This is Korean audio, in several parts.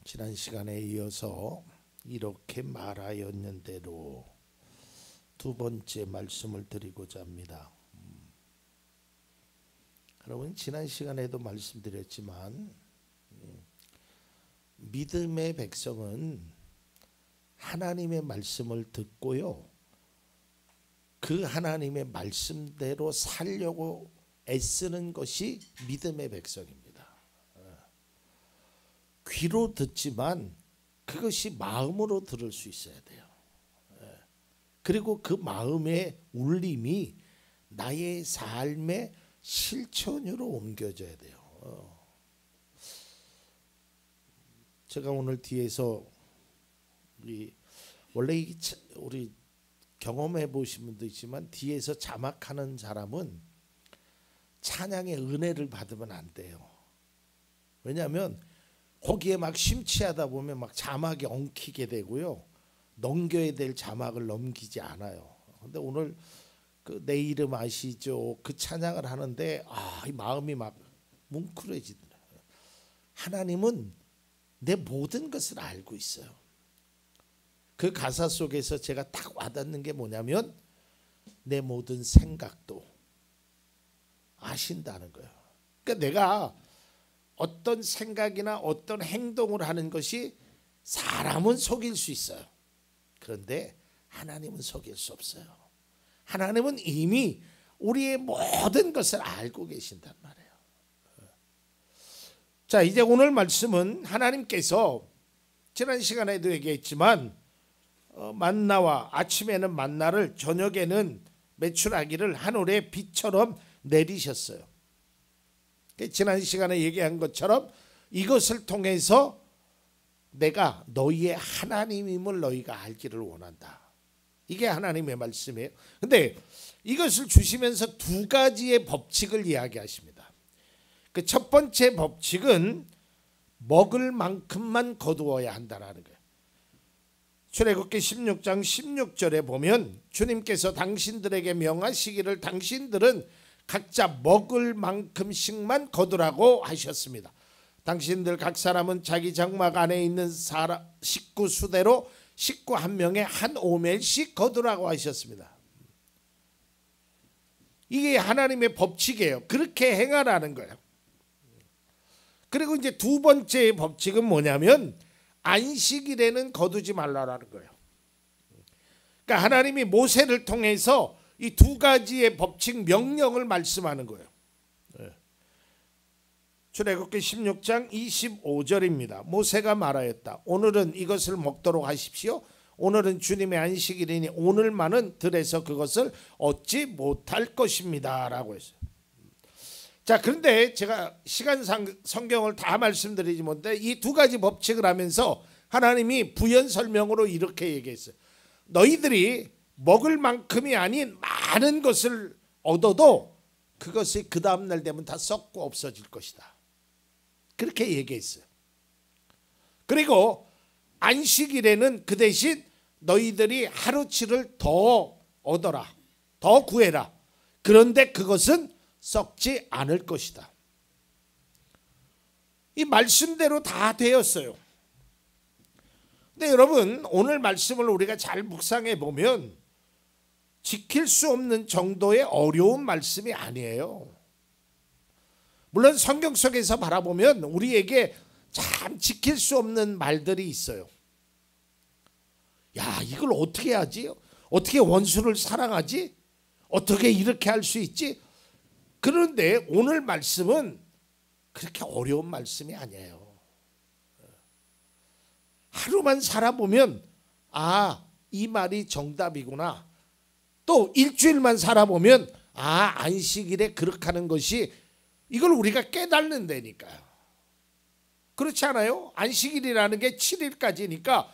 지난 시간에 이어서 이렇게 말하였는대로 두 번째 말씀을 드리고자 합니다. 여러분, 지난 시간에도 말씀드렸지만 믿음의 백성은 하나님의 말씀을 듣고요, 그 하나님의 말씀대로 살려고 애쓰는 것이 믿음의 백성입니다. 귀로 듣지만 그것이 마음으로 들을 수 있어야 돼요. 그리고 그 마음의 울림이 나의 삶의 실천으로 옮겨져야 돼요. 제가 오늘 뒤에서 원래 우리 경험해 보신 분도 있지만 뒤에서 자막하는 사람은 찬양의 은혜를 받으면 안 돼요. 왜냐하면 거기에 막 심취하다 보면 막 자막이 엉키게 되고요, 넘겨야 될 자막을 넘기지 않아요. 근데 오늘 그 내 이름 아시죠? 그 찬양을 하는데 이 마음이 막 뭉클해지더라고요. 하나님은 내 모든 것을 알고 있어요. 그 가사 속에서 제가 딱 와닿는 게 뭐냐면 내 모든 생각도 아신다는 거예요. 그러니까 내가 어떤 생각이나 어떤 행동을 하는 것이 사람은 속일 수 있어요. 그런데 하나님은 속일 수 없어요. 하나님은 이미 우리의 모든 것을 알고 계신단 말이에요. 자, 이제 오늘 말씀은 하나님께서 지난 시간에도 얘기했지만 만나와 아침에는 만나를 저녁에는 메추라기를 하늘의 비처럼 내리셨어요. 지난 시간에 얘기한 것처럼 이것을 통해서 내가 너희의 하나님임을 너희가 알기를 원한다. 이게 하나님의 말씀이에요. 근데 이것을 주시면서 두 가지의 법칙을 이야기하십니다. 그 첫 번째 법칙은 먹을 만큼만 거두어야 한다는 거예요. 출애굽기 16장 16절에 보면 주님께서 당신들에게 명하시기를 당신들은 각자 먹을 만큼씩만 거두라고 하셨습니다. 당신들 각 사람은 자기 장막 안에 있는 식구 수대로 식구 한 명에 한 오멜씩 거두라고 하셨습니다. 이게 하나님의 법칙이에요. 그렇게 행하라는 거예요. 그리고 이제 두 번째 법칙은 뭐냐면 안식일에는 거두지 말라라는 거예요. 그러니까 하나님이 모세를 통해서 이 두 가지의 법칙 명령을 말씀하는 거예요. 출애굽기 16장 25절입니다. 모세가 말하였다. 오늘은 이것을 먹도록 하십시오. 오늘은 주님의 안식일이니 오늘만은 들에서 그것을 얻지 못할 것입니다 라고 했어요. 자, 그런데 제가 시간상 성경을 다 말씀드리지 못해 이 두 가지 법칙을 하면서 하나님이 부연 설명으로 이렇게 얘기했어요. 너희들이 먹을 만큼이 아닌 많은 것을 얻어도 그것이 그 다음날 되면 다 썩고 없어질 것이다. 그렇게 얘기했어요. 그리고 안식일에는 그 대신 너희들이 하루치를 더 얻어라, 더 구해라. 그런데 그것은 썩지 않을 것이다. 이 말씀대로 다 되었어요. 근데 여러분, 오늘 말씀을 우리가 잘 묵상해 보면 지킬 수 없는 정도의 어려운 말씀이 아니에요. 물론 성경 속에서 바라보면 우리에게 참 지킬 수 없는 말들이 있어요. 야, 이걸 어떻게 하지? 어떻게 원수를 사랑하지? 어떻게 이렇게 할 수 있지? 그런데 오늘 말씀은 그렇게 어려운 말씀이 아니에요. 하루만 살아보면 이 말이 정답이구나. 또 일주일만 살아보면 안식일에 그렇게 하는 것이, 이걸 우리가 깨닫는 데니까요. 그렇지 않아요? 안식일이라는 게 7일까지니까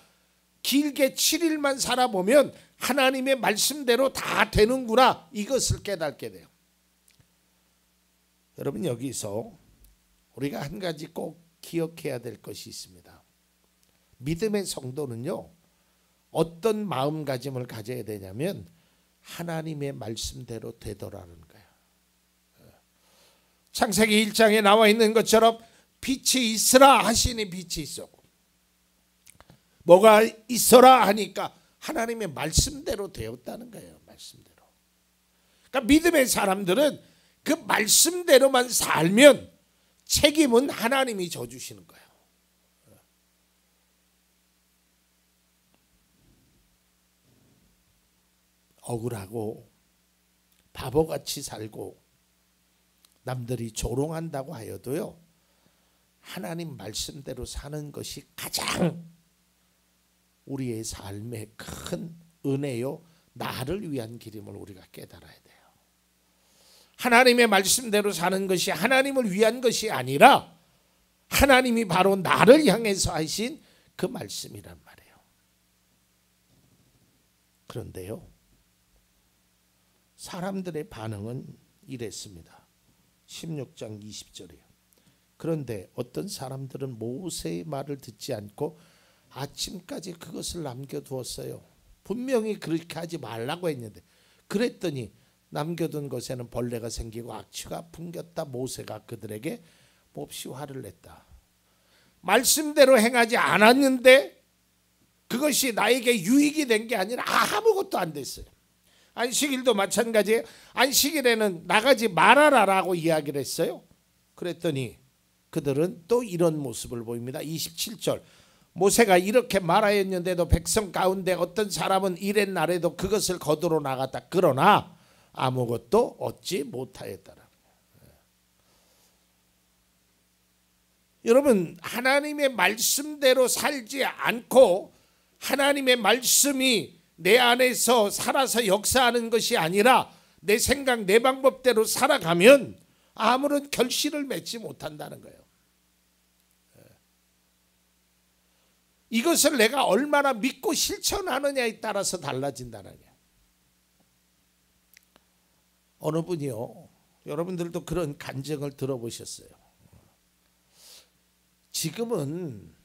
길게 7일만 살아보면 하나님의 말씀대로 다 되는구나, 이것을 깨닫게 돼요. 여러분, 여기서 우리가 한 가지 꼭 기억해야 될 것이 있습니다. 믿음의 성도는요, 어떤 마음가짐을 가져야 되냐면 하나님의 말씀대로 되더라는 거예요. 창세기 1장에 나와 있는 것처럼 빛이 있으라 하시니 빛이 있었고, 뭐가 있어라 하니까 하나님의 말씀대로 되었다는 거예요. 말씀대로. 그러니까 믿음의 사람들은 그 말씀대로만 살면 책임은 하나님이 져주시는 거예요. 억울하고 바보같이 살고 남들이 조롱한다고 하여도요, 하나님 말씀대로 사는 것이 가장 우리의 삶의 큰 은혜요, 나를 위한 길임을 우리가 깨달아야 돼요. 하나님의 말씀대로 사는 것이 하나님을 위한 것이 아니라 하나님이 바로 나를 향해서 하신 그 말씀이란 말이에요. 그런데요, 사람들의 반응은 이랬습니다. 16장 20절이에요. 그런데 어떤 사람들은 모세의 말을 듣지 않고 아침까지 그것을 남겨두었어요. 분명히 그렇게 하지 말라고 했는데, 그랬더니 남겨둔 것에는 벌레가 생기고 악취가 풍겼다. 모세가 그들에게 몹시 화를 냈다. 말씀대로 행하지 않았는데 그것이 나에게 유익이 된 게 아니라 아무것도 안 됐어요. 안식일도 마찬가지예요. 안식일에는 나가지 말아라라고 이야기를 했어요. 그랬더니 그들은 또 이런 모습을 보입니다. 27절. 모세가 이렇게 말하였는데도 백성 가운데 어떤 사람은 이렛날에도 그것을 거두러 나갔다. 그러나 아무것도 얻지 못하였더라. 여러분, 하나님의 말씀대로 살지 않고 하나님의 말씀이 내 안에서 살아서 역사하는 것이 아니라 내 생각, 내 방법대로 살아가면 아무런 결실을 맺지 못한다는 거예요. 이것을 내가 얼마나 믿고 실천하느냐에 따라서 달라진다는 거예요. 어느 분이요, 여러분들도 그런 간증을 들어보셨어요. 지금은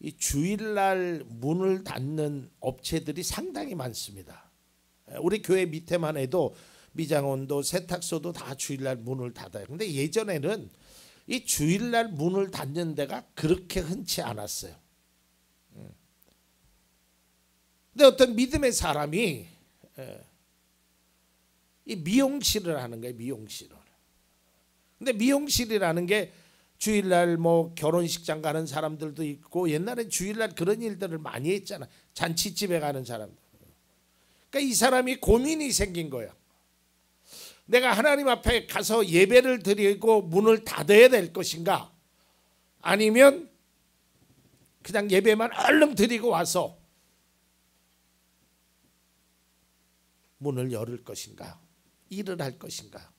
이 주일날 문을 닫는 업체들이 상당히 많습니다. 우리 교회 밑에만 해도 미장원도 세탁소도 다 주일날 문을 닫아요. 근데 예전에는 이 주일날 문을 닫는 데가 그렇게 흔치 않았어요. 근데 어떤 믿음의 사람이 이 미용실을 하는 거예요. 미용실을. 근데 미용실이라는 게 주일날 뭐 결혼식장 가는 사람들도 있고, 옛날엔 주일날 그런 일들을 많이 했잖아. 잔치집에 가는 사람들. 그러니까 이 사람이 고민이 생긴 거야. 내가 하나님 앞에 가서 예배를 드리고 문을 닫아야 될 것인가, 아니면 그냥 예배만 얼른 드리고 와서 문을 열을 것인가, 일을 할 것인가.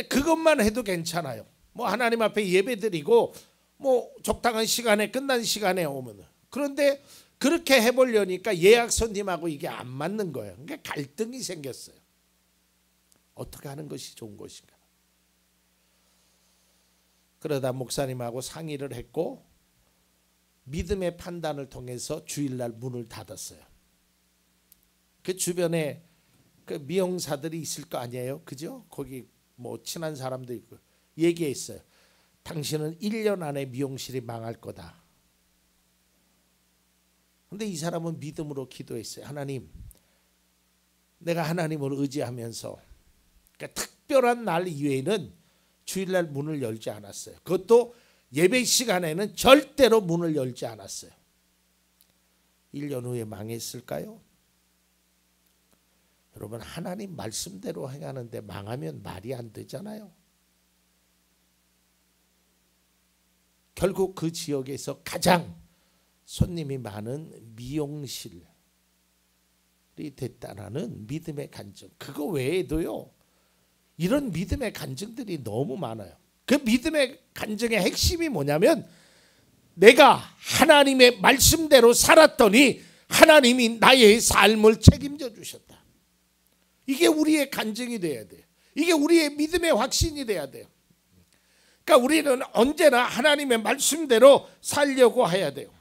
그것만 해도 괜찮아요. 뭐 하나님 앞에 예배드리고 뭐 적당한 시간에, 끝난 시간에 오면. 그런데 그렇게 해보려니까 예약 손님하고 이게 안 맞는 거예요. 그러니까 갈등이 생겼어요. 어떻게 하는 것이 좋은 것인가. 그러다 목사님하고 상의를 했고 믿음의 판단을 통해서 주일날 문을 닫았어요. 그 주변에 그 미용사들이 있을 거 아니에요, 그죠? 거기 뭐 친한 사람도 있고 얘기했어요. 당신은 1년 안에 미용실이 망할 거다. 근데 이 사람은 믿음으로 기도했어요. 하나님, 내가 하나님을 의지하면서, 그러니까 특별한 날 이외에는 주일날 문을 열지 않았어요. 그것도 예배 시간에는 절대로 문을 열지 않았어요. 1년 후에 망했을까요? 여러분, 하나님 말씀대로 행하는데 망하면 말이 안 되잖아요. 결국 그 지역에서 가장 손님이 많은 미용실이 됐다는 믿음의 간증. 그거 외에도요, 이런 믿음의 간증들이 너무 많아요. 그 믿음의 간증의 핵심이 뭐냐면, 내가 하나님의 말씀대로 살았더니 하나님이 나의 삶을 책임져 주셨다. 이게 우리의 간증이 돼야 돼요. 이게 우리의 믿음의 확신이 돼야 돼요. 그러니까 우리는 언제나 하나님의 말씀대로 살려고 해야 돼요.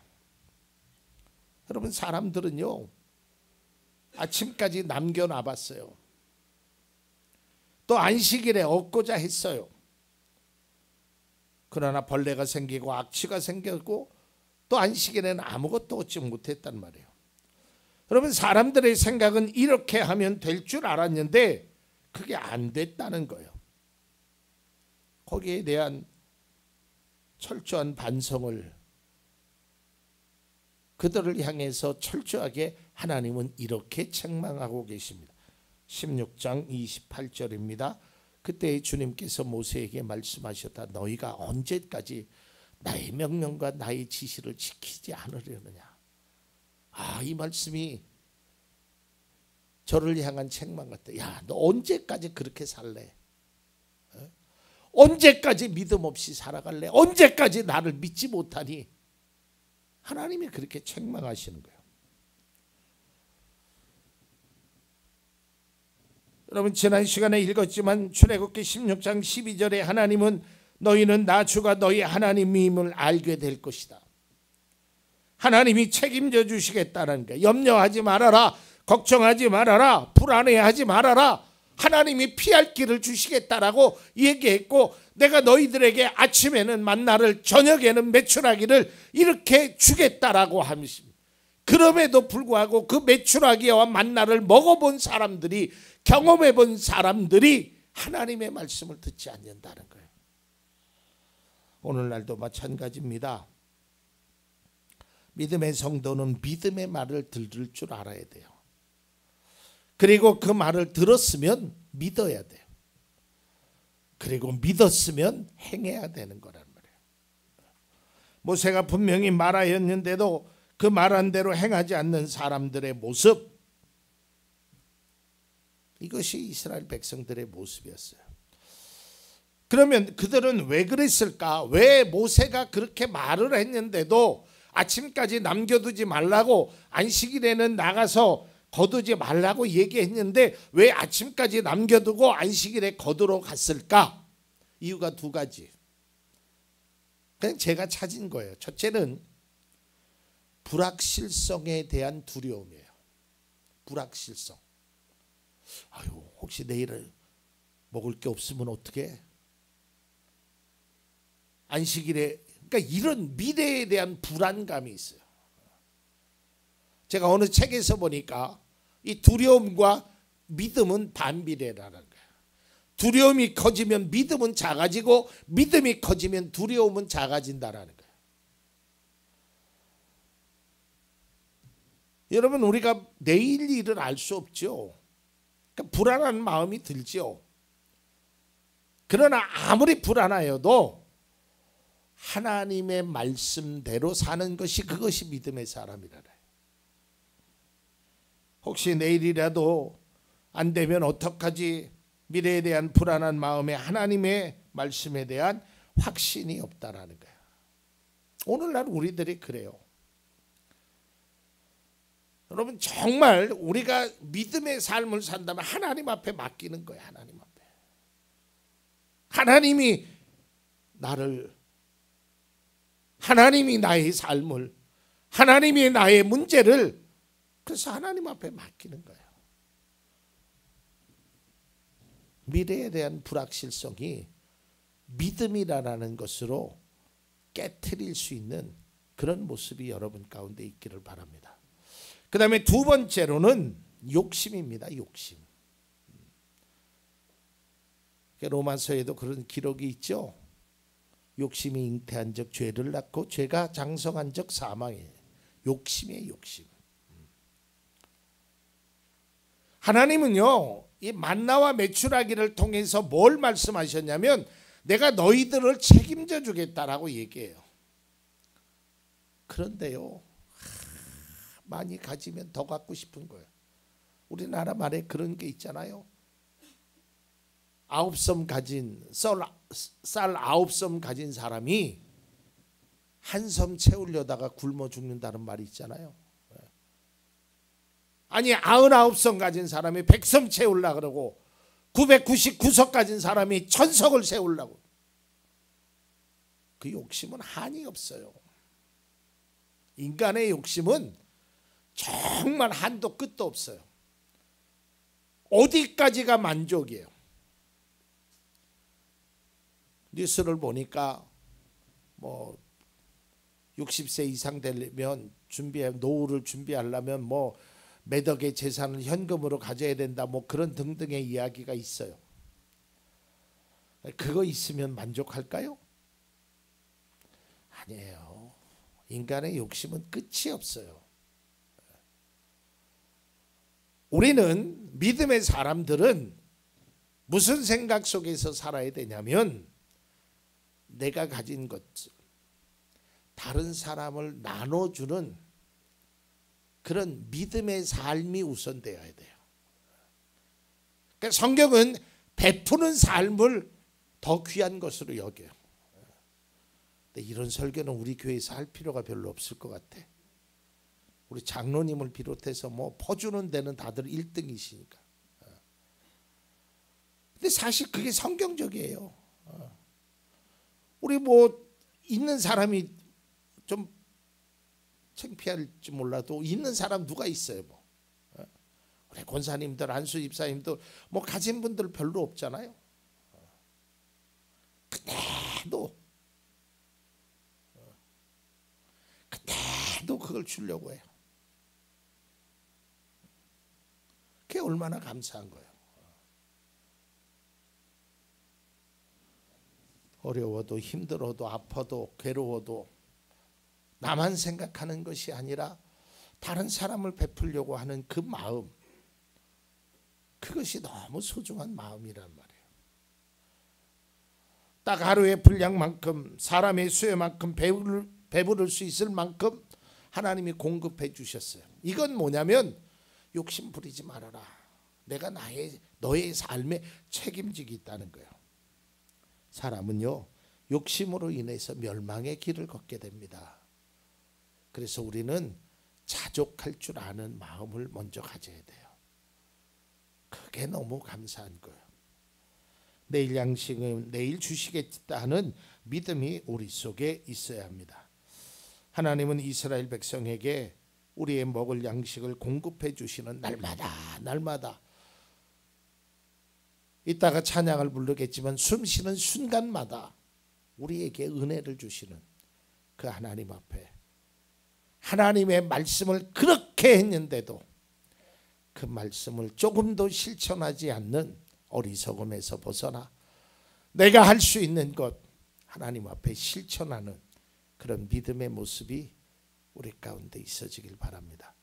여러분, 사람들은요, 아침까지 남겨놔 봤어요. 또 안식일에 얻고자 했어요. 그러나 벌레가 생기고 악취가 생겼고 또 안식일에는 아무것도 얻지 못했단 말이에요. 여러분, 사람들의 생각은 이렇게 하면 될 줄 알았는데 그게 안 됐다는 거예요. 거기에 대한 철저한 반성을 그들을 향해서 철저하게 하나님은 이렇게 책망하고 계십니다. 16장 28절입니다. 그때 주님께서 모세에게 말씀하셨다. 너희가 언제까지 나의 명령과 나의 지시를 지키지 않으려느냐. 이 말씀이 저를 향한 책망 같아. 야, 너 언제까지 그렇게 살래? 언제까지 믿음 없이 살아갈래? 언제까지 나를 믿지 못하니? 하나님이 그렇게 책망하시는 거예요. 여러분, 지난 시간에 읽었지만 출애굽기 16장 12절에 하나님은 너희는 나 주가 너희 하나님임을 알게 될 것이다. 하나님이 책임져 주시겠다는 거예요. 염려하지 말아라. 걱정하지 말아라. 불안해하지 말아라. 하나님이 피할 길을 주시겠다라고 얘기했고, 내가 너희들에게 아침에는 만나를 저녁에는 메추라기를 이렇게 주겠다라고 하십니다. 그럼에도 불구하고 그 메추라기와 만나를 먹어본 사람들이, 경험해본 사람들이 하나님의 말씀을 듣지 않는다는 거예요. 오늘날도 마찬가지입니다. 믿음의 성도는 믿음의 말을 들을 줄 알아야 돼요. 그리고 그 말을 들었으면 믿어야 돼요. 그리고 믿었으면 행해야 되는 거란 말이에요. 모세가 분명히 말하였는데도 그 말한 대로 행하지 않는 사람들의 모습, 이것이 이스라엘 백성들의 모습이었어요. 그러면 그들은 왜 그랬을까? 왜 모세가 그렇게 말을 했는데도 아침까지 남겨두지 말라고, 안식일에는 나가서 거두지 말라고 얘기했는데 왜 아침까지 남겨두고 안식일에 거두러 갔을까? 이유가 두 가지. 그냥 제가 찾은 거예요. 첫째는 불확실성에 대한 두려움이에요. 불확실성. 혹시 내일 먹을 게 없으면 어떡해? 안식일에, 그러니까 이런 미래에 대한 불안감이 있어요. 제가 어느 책에서 보니까 이 두려움과 믿음은 반비례라는 거예요. 두려움이 커지면 믿음은 작아지고, 믿음이 커지면 두려움은 작아진다라는 거예요. 여러분, 우리가 내일 일을 알 수 없죠. 그러니까 불안한 마음이 들죠. 그러나 아무리 불안하여도 하나님의 말씀대로 사는 것이, 그것이 믿음의 사람이라네. 혹시 내일이라도 안 되면 어떡하지? 미래에 대한 불안한 마음에 하나님의 말씀에 대한 확신이 없다라는 거예요. 오늘날 우리들이 그래요. 여러분, 정말 우리가 믿음의 삶을 산다면 하나님 앞에 맡기는 거예요. 하나님 앞에. 하나님이 나를, 하나님이 나의 삶을, 하나님이 나의 문제를, 그래서 하나님 앞에 맡기는 거예요. 미래에 대한 불확실성이 믿음이라는 것으로 깨트릴 수 있는 그런 모습이 여러분 가운데 있기를 바랍니다. 그 다음에 두 번째로는 욕심입니다. 욕심. 로마서에도 그런 기록이 있죠. 욕심이 잉태한 적 죄를 낳고 죄가 장성한 적 사망이에요. 욕심이에요. 욕심. 하나님은요, 이 만나와 메추라기를 통해서 뭘 말씀하셨냐면 내가 너희들을 책임져 주겠다라고 얘기해요. 그런데요, 많이 가지면 더 갖고 싶은 거예요. 우리나라 말에 그런 게 있잖아요. 9섬 가진 쌀 9섬 가진 사람이 한 섬 채우려다가 굶어 죽는다는 말이 있잖아요. 아니 99섬 가진 사람이 100섬 채우려고 그러고 999석 가진 사람이 1000석을 세우려고. 그 욕심은 한이 없어요. 인간의 욕심은 정말 한도 끝도 없어요. 어디까지가 만족이에요. 뉴스를 보니까 60세 이상 되려면 노후를 준비하려면 뭐 몇 억의 재산을 현금으로 가져야 된다, 뭐 그런 등등의 이야기가 있어요. 그거 있으면 만족할까요? 아니에요. 인간의 욕심은 끝이 없어요. 우리는 믿음의 사람들은 무슨 생각 속에서 살아야 되냐면 내가 가진 것을 다른 사람을 나눠주는 그런 믿음의 삶이 우선되어야 돼요. 그러니까 성경은 베푸는 삶을 더 귀한 것으로 여겨요. 근데 이런 설교는 우리 교회에서 할 필요가 별로 없을 것 같아. 우리 장로님을 비롯해서 뭐 퍼주는 데는 다들 1등이시니까. 근데 사실 그게 성경적이에요. 우리 뭐 있는 사람이 좀 창피할지 몰라도 있는 사람 누가 있어요, 뭐. 우리 권사님들, 안수 집사님들 뭐 가진 분들 별로 없잖아요. 그때도 그걸 주려고 해요. 그게 얼마나 감사한 거예요. 어려워도 힘들어도 아파도 괴로워도 나만 생각하는 것이 아니라 다른 사람을 베풀려고 하는 그 마음, 그것이 너무 소중한 마음이란 말이에요. 딱 하루의 분량만큼, 사람의 수요만큼 배부를 수 있을 만큼 하나님이 공급해 주셨어요. 이건 뭐냐면 욕심 부리지 말아라. 내가 너의 삶에 책임지고 있다는 거예요. 사람은요, 욕심으로 인해서 멸망의 길을 걷게 됩니다. 그래서 우리는 자족할 줄 아는 마음을 먼저 가져야 돼요. 그게 너무 감사한 거예요. 내일 양식은 내일 주시겠다는 믿음이 우리 속에 있어야 합니다. 하나님은 이스라엘 백성에게 우리의 먹을 양식을 공급해 주시는 날마다 이따가 찬양을 부르겠지만 숨 쉬는 순간마다 우리에게 은혜를 주시는 그 하나님 앞에 하나님의 말씀을 그렇게 했는데도 그 말씀을 조금도 실천하지 않는 어리석음에서 벗어나 내가 할 수 있는 것 하나님 앞에 실천하는 그런 믿음의 모습이 우리 가운데 있어지길 바랍니다.